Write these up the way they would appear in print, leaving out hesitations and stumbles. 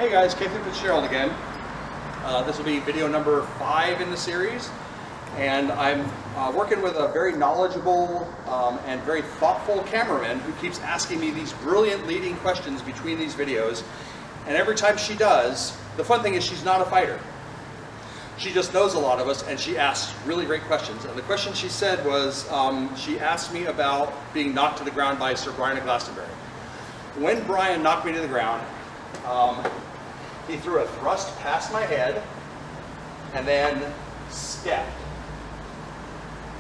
Hey guys, Cathyn Fitzgerald again. This will be video number 5 in the series, and I'm working with a very knowledgeable and very thoughtful cameraman who keeps asking me these brilliant leading questions between these videos, and every time she does, the fun thing is she's not a fighter. She just knows a lot of us, and she asks really great questions. And the question she said was, she asked me about being knocked to the ground by Sir Brian of Glastonbury. When Brian knocked me to the ground, he threw a thrust past my head and then stepped.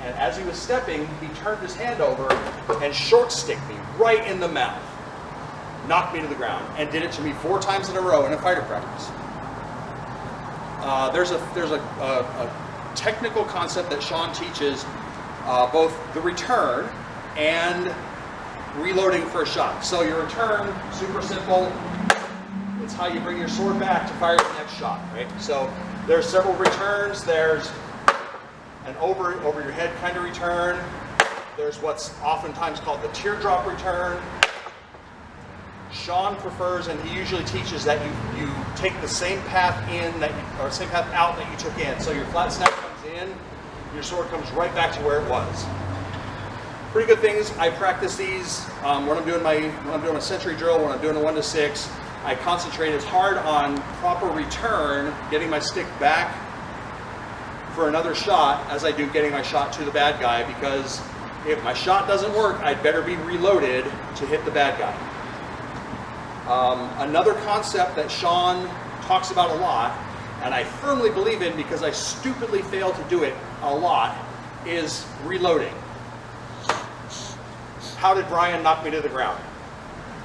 And as he was stepping, he turned his hand over and short sticked me right in the mouth. Knocked me to the ground, and did it to me 4 times in a row in a fighter practice. There's a technical concept that Sean teaches, both the return and reloading for a shot. So your return, super simple. It's how you bring your sword back to fire the next shot, right? So there's several returns. There's an over your head kind of return. There's what's oftentimes called the teardrop return. Sean prefers, and he usually teaches, that you take the same path in or same path out that you took in. So your flat snap comes in, your sword comes right back to where it was. Pretty good things. I practice these when I'm doing a century drill, when I'm doing a 1 to 6. I concentrate as hard on proper return, getting my stick back for another shot, as I do getting my shot to the bad guy, because if my shot doesn't work, I'd better be reloaded to hit the bad guy. Another concept that Sean talks about a lot, and I firmly believe in because I stupidly fail to do it a lot, is reloading. How did Brian knock me to the ground?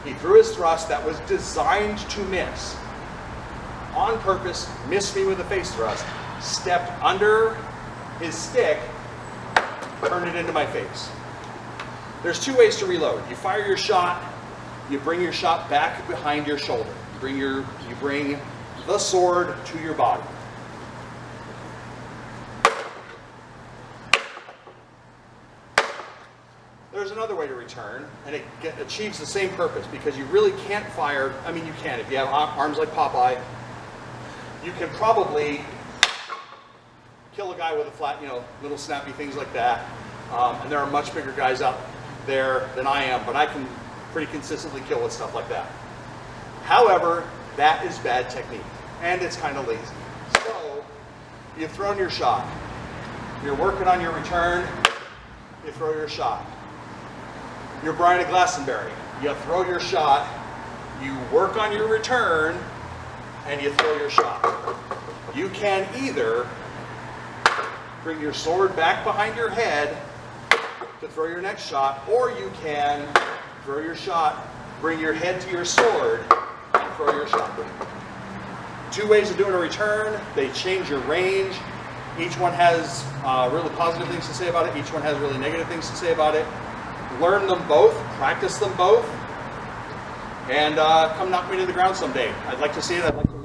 He threw his thrust that was designed to miss. On purpose, missed me with a face thrust, stepped under his stick, turned it into my face. There's 2 ways to reload. You fire your shot, you bring your shot back behind your shoulder. You bring the sword to your body. There's another way to return, and it achieves the same purpose, because you really can't fire. I mean, you can if you have arms like Popeye. You can probably kill a guy with a flat, little snappy things like that. And there are much bigger guys out there than I am, but I can pretty consistently kill with stuff like that. However, that is bad technique, and it's kind of lazy. So, you've thrown your shot. You're working on your return. You throw your shot. You're Brian of Glastonbury. You throw your shot, you work on your return, and you throw your shot. You can either bring your sword back behind your head to throw your next shot, or you can throw your shot, bring your head to your sword, and throw your shot. 2 ways of doing a return. They change your range. Each one has really positive things to say about it. Each one has really negative things to say about it. Learn them both, practice them both, and come knock me to the ground someday. I'd like to see it. I'd like to